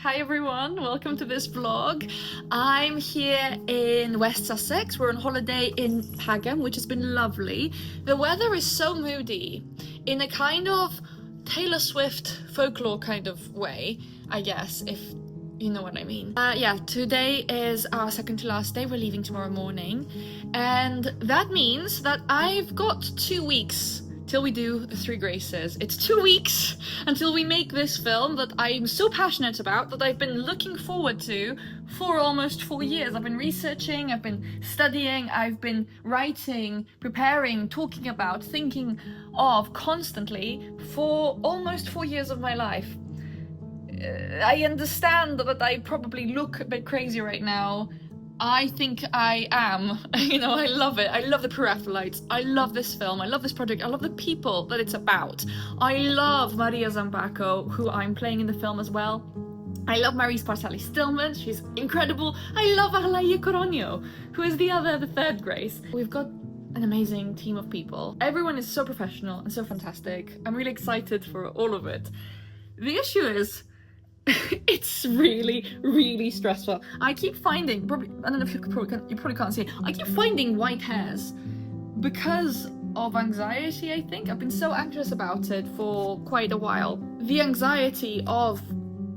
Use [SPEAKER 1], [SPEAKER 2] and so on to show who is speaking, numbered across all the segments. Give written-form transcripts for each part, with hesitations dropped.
[SPEAKER 1] Hi everyone, welcome to this vlog. I'm here in West Sussex. We're on holiday in Pagham, which has been lovely. The weather is so moody, in a kind of Taylor Swift folklore kind of way, I guess, if you know what I mean. Yeah, today is our second to last day. We're leaving tomorrow morning, and that means that I've got 2 weeks till we do the Three Graces. It's 2 weeks until we make this film that I'm so passionate about, that I've been looking forward to for almost 4 years. I've been researching, I've been studying, I've been writing, preparing, talking about, thinking of constantly for almost 4 years of my life. I understand that I probably look a bit crazy right now. I think I am. You know, I love it. I love the Pre-Raphaelites. I love this film. I love this project. I love the people that it's about. I love Maria Zambaco, who I'm playing in the film as well. I love Marie Spartali Stillman. She's incredible. I love Aglaia Coronio, who is the third Grace. We've got an amazing team of people. Everyone is so professional and so fantastic. I'm really excited for all of it. The issue is, it's really stressful. I keep finding, I don't know if you probably can't see it, I keep finding white hairs because of anxiety, I think. I've been so anxious about it for quite a while. The anxiety of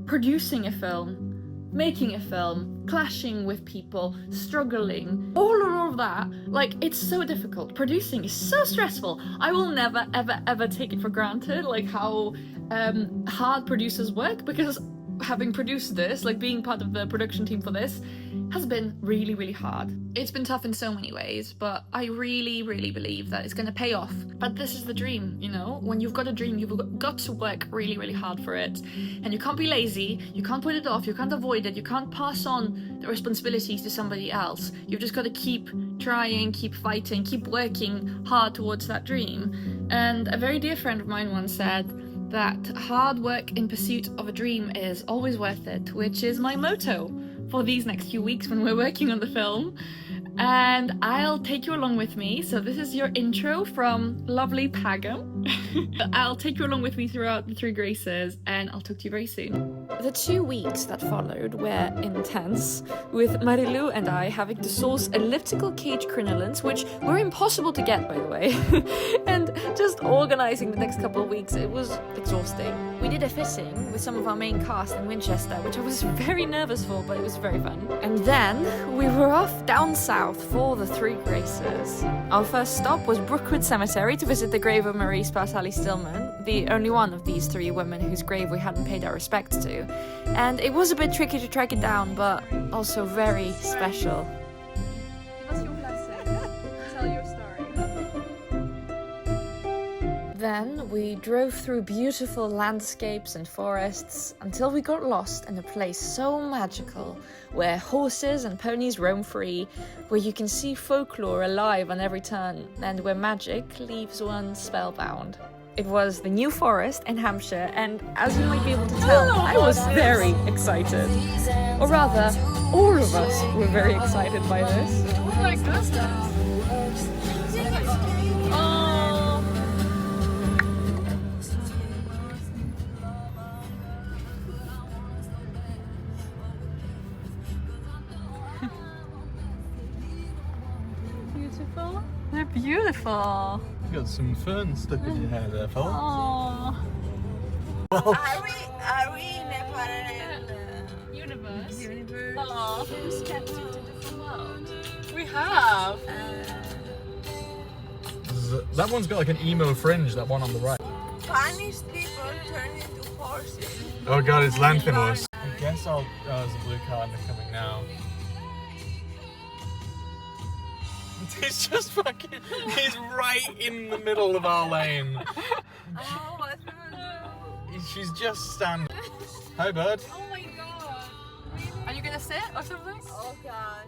[SPEAKER 1] producing a film, making a film, clashing with people, struggling, all of that, like, it's so difficult. Producing is so stressful. I will never ever take it for granted, like how hard producers work, because having produced this, like being part of the production team for this, has been really hard. It's been tough in so many ways, but I really believe that it's gonna pay off. But this is the dream, you know? When you've got a dream, you've got to work really hard for it. And you can't be lazy, you can't put it off, you can't avoid it, you can't pass on the responsibilities to somebody else. You've just got to keep trying, keep fighting, keep working hard towards that dream. And a very dear friend of mine once said that hard work in pursuit of a dream is always worth it, which is my motto for these next few weeks when we're working on the film. And I'll take you along with me. So this is your intro from lovely Pagham. I'll take you along with me throughout the Three Graces, and I'll talk to you very soon. The 2 weeks that followed were intense, with Marilou and I having to source elliptical cage crinolines, which were impossible to get, by the way, and just organising the next couple of weeks. It was exhausting. We did a fitting with some of our main cast in Winchester, which I was very nervous for, but it was very fun. And then we were off down south for the Three Graces. Our first stop was Brookwood Cemetery to visit the grave of Marie Spartali Stillman, the only one of these three women whose grave we hadn't paid our respects to. And it was a bit tricky to track it down, but also very special. Give us your blessing. Tell your story. Then we drove through beautiful landscapes and forests until we got lost in a place so magical, where horses and ponies roam free, where you can see folklore alive on every turn, and where magic leaves one spellbound. It was the New Forest in Hampshire, and as you might be able to tell, I was very excited. Or rather, all of us were very excited by this. Oh my goodness! Oh. Beautiful. They're beautiful.
[SPEAKER 2] You got some fern stuck in your hair there, fella.
[SPEAKER 1] Aww.
[SPEAKER 3] Are we in a parallel
[SPEAKER 1] Universe.
[SPEAKER 3] Aww. We've stepped into a different world.
[SPEAKER 1] We have.
[SPEAKER 2] That one's got like an emo fringe, that one on the right.
[SPEAKER 3] Spanish people turn into horses.
[SPEAKER 2] Oh god, it's Lanthimos. I guess there's a blue car and they're coming now. He's just fucking, he's right in the middle of our lane.
[SPEAKER 3] Oh, what's gonna do?
[SPEAKER 2] She's just standing. Hi, bud.
[SPEAKER 1] Oh my god. Are you gonna sit or something?
[SPEAKER 3] Oh god.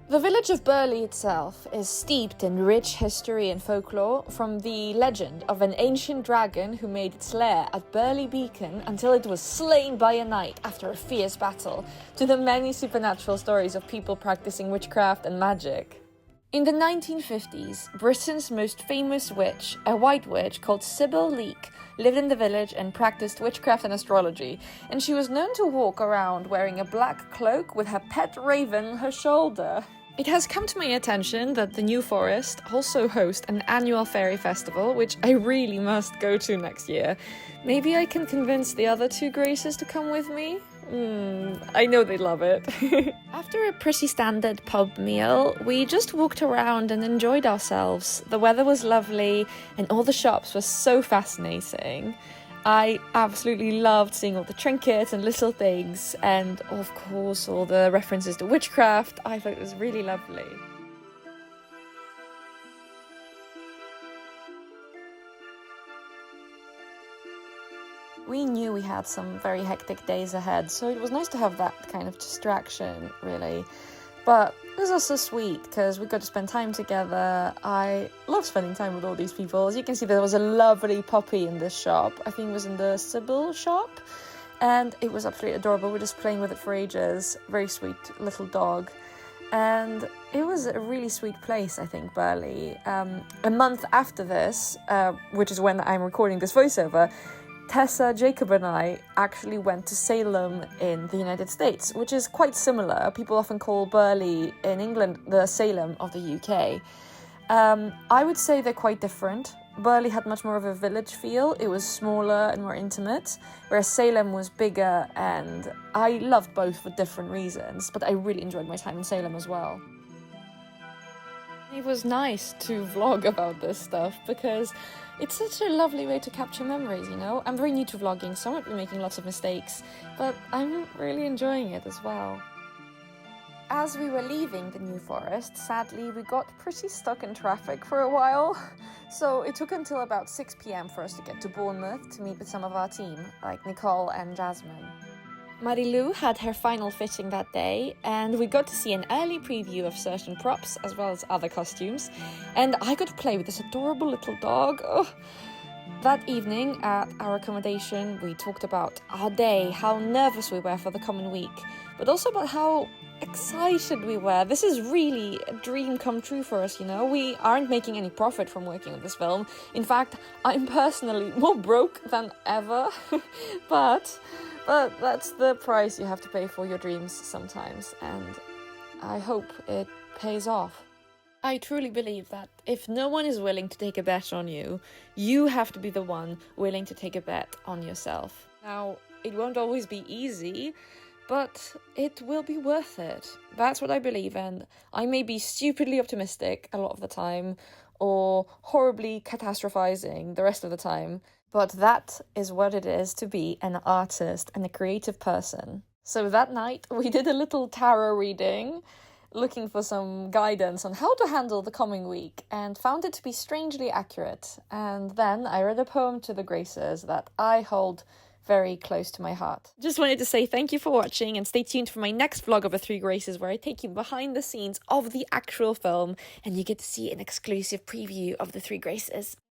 [SPEAKER 4] The village of Burley itself is steeped in rich history and folklore, from the legend of an ancient dragon who made its lair at Burley Beacon until it was slain by a knight after a fierce battle, to the many supernatural stories of people practicing witchcraft and magic. In the 1950s, Britain's most famous witch, a white witch called Sybil Leek, lived in the village and practiced witchcraft and astrology, and she was known to walk around wearing a black cloak with her pet raven on her shoulder. It has come to my attention that the New Forest also hosts an annual fairy festival, which I really must go to next year. Maybe I can convince the other two Graces to come with me? I know they'd love it. After a pretty standard pub meal, we just walked around and enjoyed ourselves. The weather was lovely and all the shops were so fascinating. I absolutely loved seeing all the trinkets and little things, and of course all the references to witchcraft. I thought it was really lovely. We knew we had some very hectic days ahead, so it was nice to have that kind of distraction, really. But it was also sweet because we got to spend time together. I love spending time with all these people. As you can see, there was a lovely puppy in this shop. I think it was in the Sybil shop. And it was absolutely adorable. We were just playing with it for ages. Very sweet little dog. And it was a really sweet place, I think, Burley. A month after this, which is when I'm recording this voiceover, Tessa, Jacob and I actually went to Salem in the United States, which is quite similar. People often call Burley in England the Salem of the UK. I would say they're quite different. Burley had much more of a village feel. It was smaller and more intimate, whereas Salem was bigger, and I loved both for different reasons, but I really enjoyed my time in Salem as well. It was nice to vlog about this stuff because it's such a lovely way to capture memories, you know? I'm very new to vlogging, so I might be making lots of mistakes, but I'm really enjoying it as well. As we were leaving the New Forest, sadly, we got pretty stuck in traffic for a while. So it took until about 6 p.m. for us to get to Bournemouth to meet with some of our team, like Nicole and Jasmine. Marilou had her final fitting that day, and we got to see an early preview of certain props as well as other costumes, and I got to play with this adorable little dog. Oh. That evening at our accommodation, we talked about our day, how nervous we were for the coming week, but also about how excited we were. This is really a dream come true for us, you know? We aren't making any profit from working on this film. In fact, I'm personally more broke than ever, but that's the price you have to pay for your dreams sometimes, and I hope it pays off. I truly believe that if no one is willing to take a bet on you, you have to be the one willing to take a bet on yourself. Now, it won't always be easy, but it will be worth it. That's what I believe, and I may be stupidly optimistic a lot of the time, or horribly catastrophizing the rest of the time, but that is what it is to be an artist and a creative person. So that night, we did a little tarot reading, looking for some guidance on how to handle the coming week, and found it to be strangely accurate. And then I read a poem to the Graces that I hold very close to my heart. Just wanted to say thank you for watching, and stay tuned for my next vlog of the Three Graces, where I take you behind the scenes of the actual film and you get to see an exclusive preview of the Three Graces.